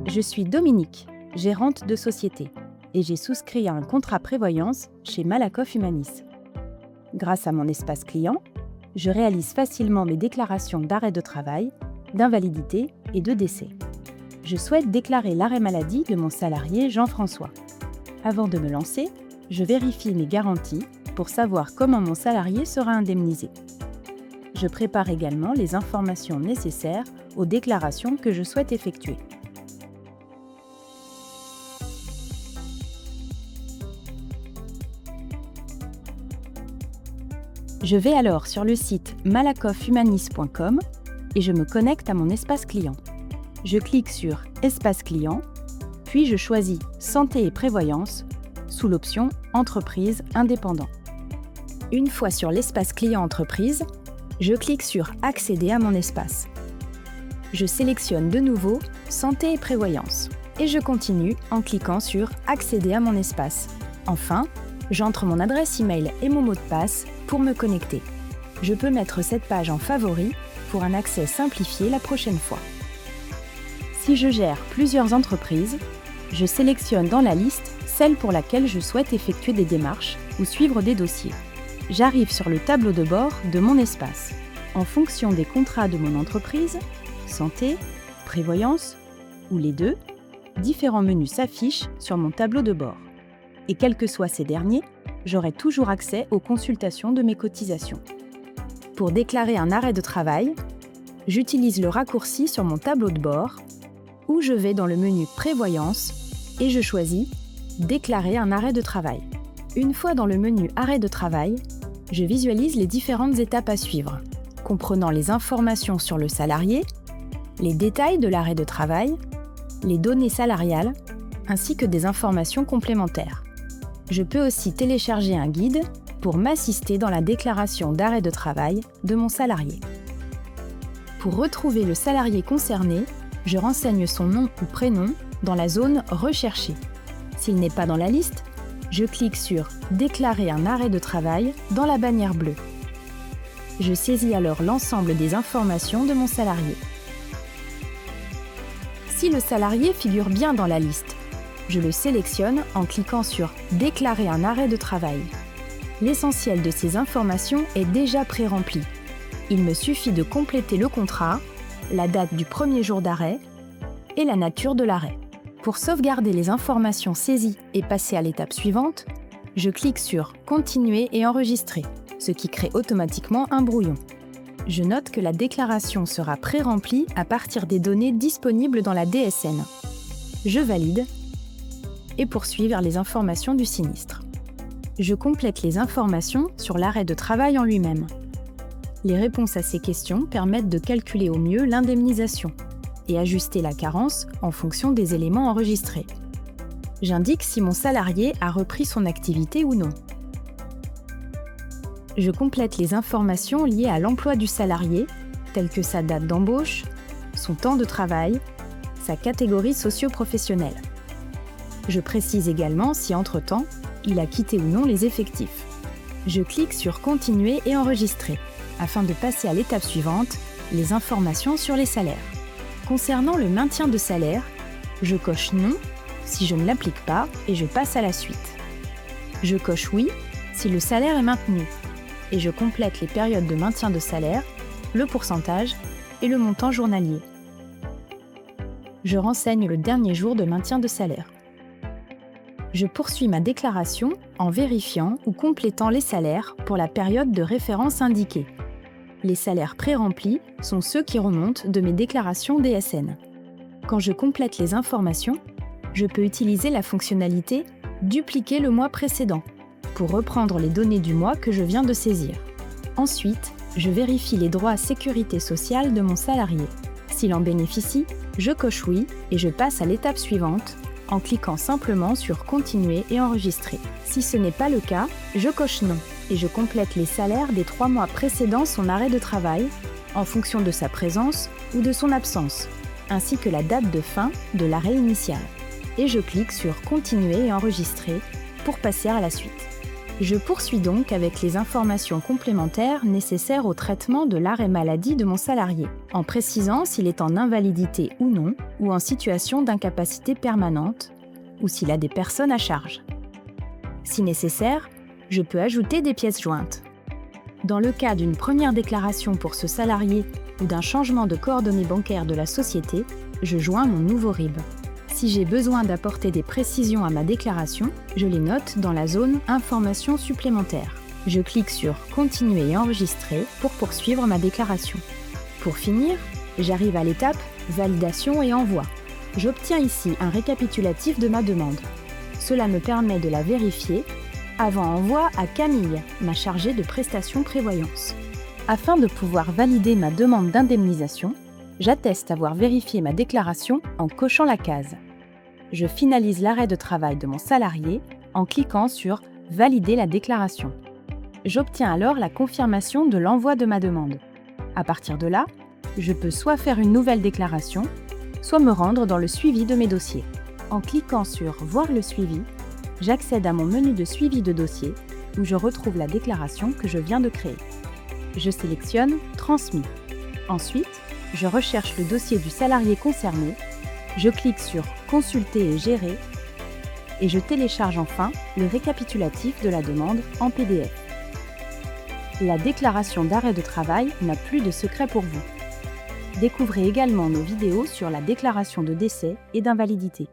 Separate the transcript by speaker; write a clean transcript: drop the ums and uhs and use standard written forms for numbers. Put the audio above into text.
Speaker 1: Je suis Dominique, gérante de société, et j'ai souscrit à un contrat prévoyance chez Malakoff Humanis. Grâce à mon espace client, je réalise facilement mes déclarations d'arrêt de travail, d'invalidité et de décès. Je souhaite déclarer l'arrêt maladie de mon salarié Jean-François. Avant de me lancer, je vérifie mes garanties pour savoir comment mon salarié sera indemnisé. Je prépare également les informations nécessaires aux déclarations que je souhaite effectuer. Je vais alors sur le site malakoffhumanis.com et je me connecte à mon espace client. Je clique sur « Espace client », puis je choisis « Santé et prévoyance » sous l'option « Entreprise indépendant ». Une fois sur l'espace client entreprise, je clique sur « Accéder à mon espace ». Je sélectionne de nouveau « Santé et prévoyance » et je continue en cliquant sur « Accéder à mon espace ». Enfin, j'entre mon adresse email et mon mot de passe pour me connecter. Je peux mettre cette page en favori pour un accès simplifié la prochaine fois. Si je gère plusieurs entreprises, je sélectionne dans la liste celle pour laquelle je souhaite effectuer des démarches ou suivre des dossiers. J'arrive sur le tableau de bord de mon espace. En fonction des contrats de mon entreprise, santé, prévoyance ou les deux, différents menus s'affichent sur mon tableau de bord. Et quels que soient ces derniers, j'aurai toujours accès aux consultations de mes cotisations. Pour déclarer un arrêt de travail, j'utilise le raccourci sur mon tableau de bord où je vais dans le menu Prévoyance et je choisis « Déclarer un arrêt de travail ». Une fois dans le menu Arrêt de travail, je visualise les différentes étapes à suivre, comprenant les informations sur le salarié, les détails de l'arrêt de travail, les données salariales, ainsi que des informations complémentaires. Je peux aussi télécharger un guide pour m'assister dans la déclaration d'arrêt de travail de mon salarié. Pour retrouver le salarié concerné, je renseigne son nom ou prénom dans la zone « Rechercher ». S'il n'est pas dans la liste, je clique sur « Déclarer un arrêt de travail » dans la bannière bleue. Je saisis alors l'ensemble des informations de mon salarié. Si le salarié figure bien dans la liste, je le sélectionne en cliquant sur « Déclarer un arrêt de travail ». L'essentiel de ces informations est déjà pré-rempli. Il me suffit de compléter le contrat, la date du premier jour d'arrêt et la nature de l'arrêt. Pour sauvegarder les informations saisies et passer à l'étape suivante, je clique sur « Continuer et enregistrer », ce qui crée automatiquement un brouillon. Je note que la déclaration sera pré-remplie à partir des données disponibles dans la DSN. Je valide et poursuis vers les informations du sinistre. Je complète les informations sur l'arrêt de travail en lui-même. Les réponses à ces questions permettent de calculer au mieux l'indemnisation et ajuster la carence en fonction des éléments enregistrés. J'indique si mon salarié a repris son activité ou non. Je complète les informations liées à l'emploi du salarié, telles que sa date d'embauche, son temps de travail, sa catégorie socio-professionnelle. Je précise également si, entre-temps, il a quitté ou non les effectifs. Je clique sur « Continuer et enregistrer » afin de passer à l'étape suivante, les informations sur les salaires. Concernant le maintien de salaire, je coche « Non » si je ne l'applique pas et je passe à la suite. Je coche « Oui » si le salaire est maintenu et je complète les périodes de maintien de salaire, le pourcentage et le montant journalier. Je renseigne le dernier jour de maintien de salaire. Je poursuis ma déclaration en vérifiant ou complétant les salaires pour la période de référence indiquée. Les salaires pré-remplis sont ceux qui remontent de mes déclarations DSN. Quand je complète les informations, je peux utiliser la fonctionnalité « Dupliquer le mois précédent » pour reprendre les données du mois que je viens de saisir. Ensuite, je vérifie les droits à sécurité sociale de mon salarié. S'il en bénéficie, je coche « Oui » et je passe à l'étape suivante en cliquant simplement sur « Continuer et enregistrer ». Si ce n'est pas le cas, je coche « Non » et je complète les salaires des 3 mois précédant son arrêt de travail en fonction de sa présence ou de son absence, ainsi que la date de fin de l'arrêt initial. Et je clique sur « Continuer et enregistrer » pour passer à la suite. Je poursuis donc avec les informations complémentaires nécessaires au traitement de l'arrêt maladie de mon salarié, en précisant s'il est en invalidité ou non, ou en situation d'incapacité permanente, ou s'il a des personnes à charge. Si nécessaire, je peux ajouter des pièces jointes. Dans le cas d'une première déclaration pour ce salarié ou d'un changement de coordonnées bancaires de la société, je joins mon nouveau RIB. Si j'ai besoin d'apporter des précisions à ma déclaration, je les note dans la zone Informations supplémentaires. Je clique sur Continuer et enregistrer pour poursuivre ma déclaration. Pour finir, j'arrive à l'étape Validation et envoi. J'obtiens ici un récapitulatif de ma demande. Cela me permet de la vérifier avant envoi à Camille, ma chargée de prestations prévoyance. Afin de pouvoir valider ma demande d'indemnisation, j'atteste avoir vérifié ma déclaration en cochant la case. Je finalise l'arrêt de travail de mon salarié en cliquant sur « Valider la déclaration ». J'obtiens alors la confirmation de l'envoi de ma demande. À partir de là, je peux soit faire une nouvelle déclaration, soit me rendre dans le suivi de mes dossiers. En cliquant sur « Voir le suivi », j'accède à mon menu de suivi de dossier où je retrouve la déclaration que je viens de créer. Je sélectionne « Transmis ». Ensuite, je recherche le dossier du salarié concerné, je clique sur « Consulter et gérer » et je télécharge enfin le récapitulatif de la demande en PDF. La déclaration d'arrêt de travail n'a plus de secret pour vous. Découvrez également nos vidéos sur la déclaration de décès et d'invalidité.